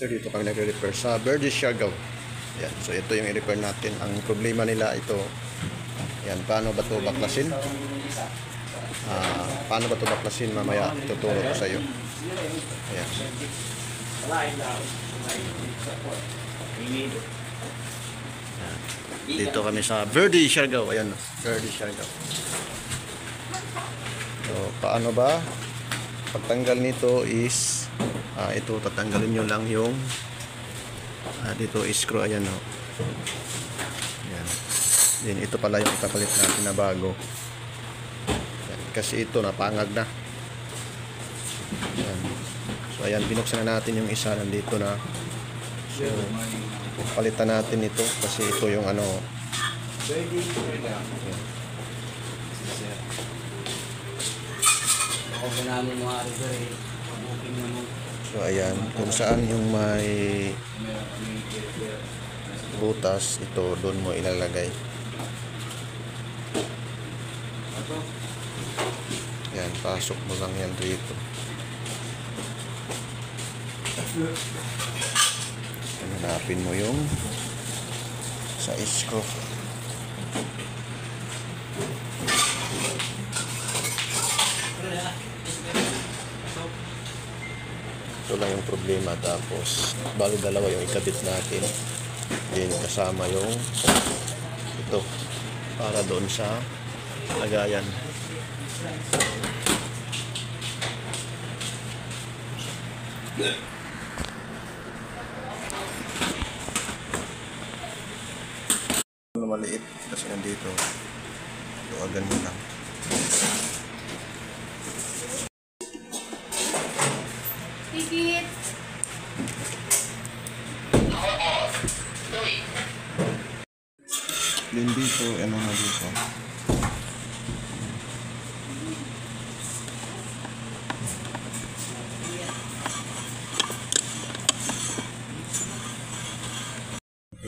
dito kami nagre-repair sa Verde Siargao. Yan. So ito yung i-repair natin. Ang problema nila ito. Yan, paano ba ito baklasin? Paano ba ito baklasin? Mamaya tuturo ko sa iyo. Ayan. Dito kami sa Verde Siargao. Ayan, Verde Siargao. So, paano ba? Pagtanggal nito is ito, tatanggalin nyo lang yung dito is screw. Ayan, no? Ayan. Then ito pala yung ipapalit natin na bago. Ayan. Kasi ito napangag na. Ayan. So ayan, binuksan na natin yung isa, nandito na. So palitan natin ito kasi ito yung ano. So ayan, kung saan yung may butas, ito doon mo ilalagay. Yan, pasok mo lang yan dito. Hanapin mo yung sa screw. Ito lang yung problema. Tapos bago dalawa yung ikabit natin, then kasama yung ito para doon sa lagayan. Maliit kasi nandito. Tuwagan mo lang. Tikit. Then dito, ano na dito.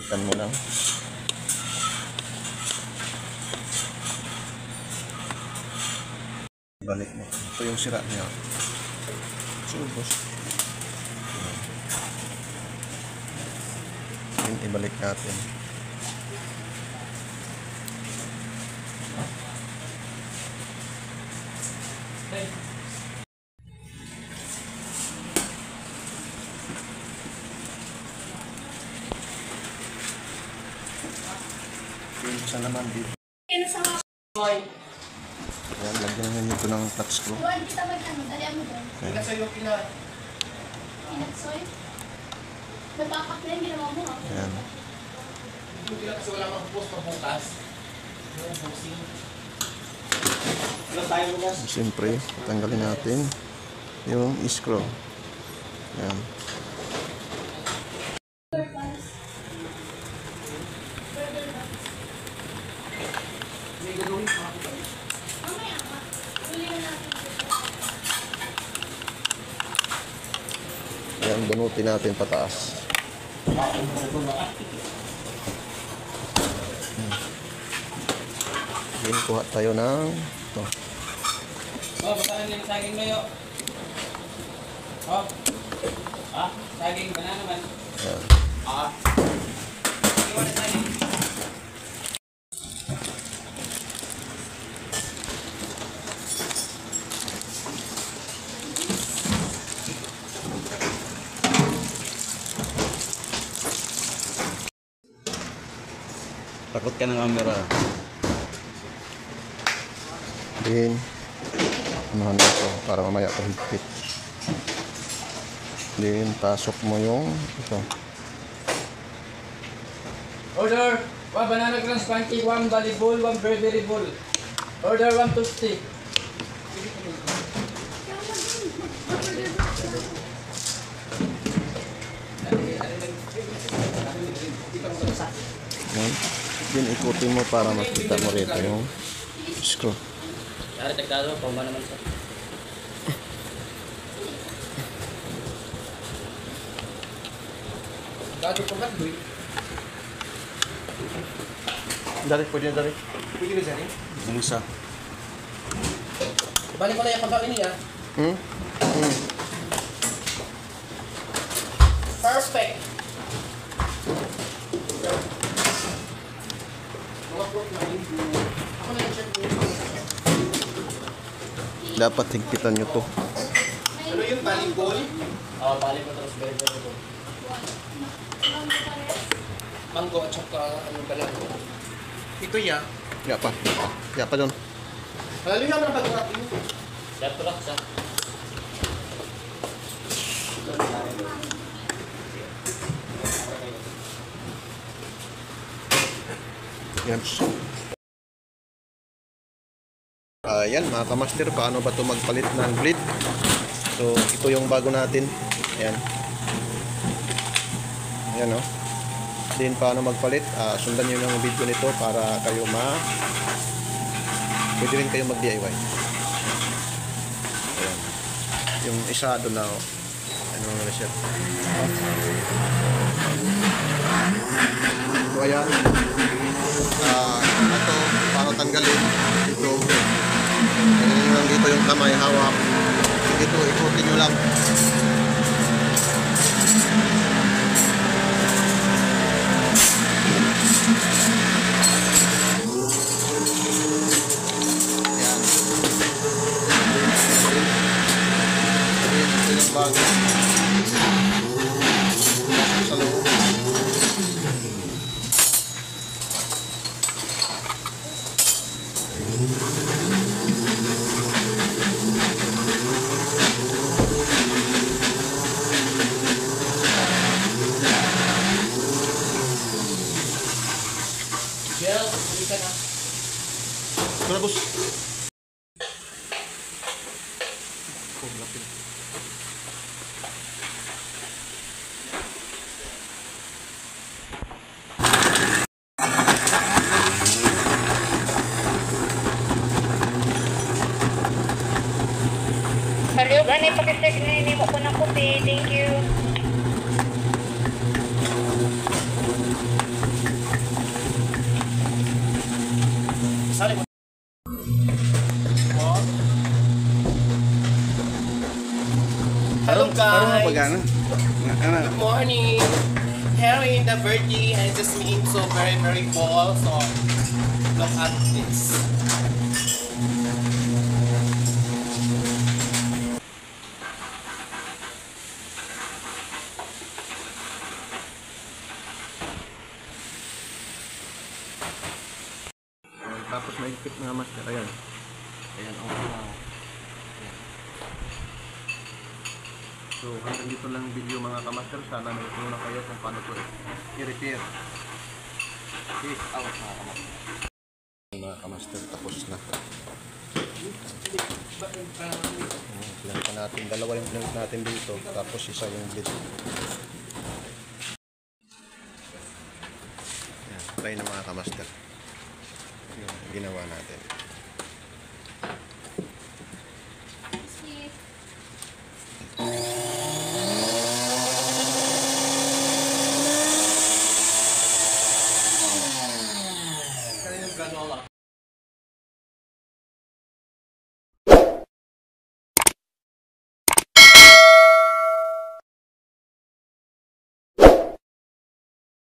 Ikan mo lang. Balik mo. Ito yung sira niya. Subos. Yung ibalik natin. Isa naman dito. Ayan, lagyan na nito ng touch screw. Luan, kita mag-ano, dalihan mo doon. Pinat sa'yo, pinat. Pinat soy. Nagpapak na yung ginawa mo. Ayan. Hindi lang kasi wala mag-post mabukas. Yung posting. Wala tayo bukas. Siyempre, tanggalin natin yung screw. Ayan. Ayan, bunutin natin pataas. Then, kuha tayo ng ito. Oh, baka yung saging mayo. Oh. Saging, banana man. Ayan. Iwan na saging. Takot ka ng camera. Then, anuhan mo ito para mamaya pahigpit. Then, pasok mo yung ito. Order! 1 banana crunch pancake, 1 volleyball, 1 berry ball. Order 1 toasty. Ayan. Then, ikutin mo para makita mo rito yung screw. Dari tagdalo, pamba naman sa. Gado ko lang, boy. Dari, pwede na dari. Pwede ba dyan eh? Yung isa. Balik ko na yung pagkain niya. Hmm? Hmm. First spec. Mga prop na rin. Ako na check mo. Dapat higpitan nyo to. Ano yung volleyball? Oo, balik mo tapos very very good. Mango at saka ano ba lang? Ito ya. Ya pa. Ya pa doon. Lalo yung mga bago natin. Lahat ko lang sa. Yan. Ayan mga kamaster, paano ba ito magpalit ng bleed? So, ito yung bago natin. Ayan. Ayan o. Then, paano magpalit? Sundan nyo yung video nito para kayo pwede rin kayo mag-DIY. Ayan. Yung isa doon na o. Ano ang reset? So, ayan. Ito, paano tanggalin? Ito. Ganyan lang dito yung kamay, hawak. Ito, ikutin nyo lang. Ayan. Ito yung bago. Sa loob. Bel, hindi ka na. Ito na, boss. Hello, gani pakisig na ini mo ko ng kopi. Thank you. Sali mo. Hello guys. Good morning. Here in the Verdi and just being so very very full. So look at this. Tapos maigpit mga master. Ayan. Ayan, Ayan. So, hanggang dito lang ang video mga kamaster. Sana may tulong na kayo kung paano ito i-repair. Peace out mga kamaster. Mga kamaster, tapos na. Pinag pa natin. Dalawa yung pinag natin dito. Tapos isa yung bleed. Ayan, try na mga kamaster. Yung ginawa natin. Kaya yung granola.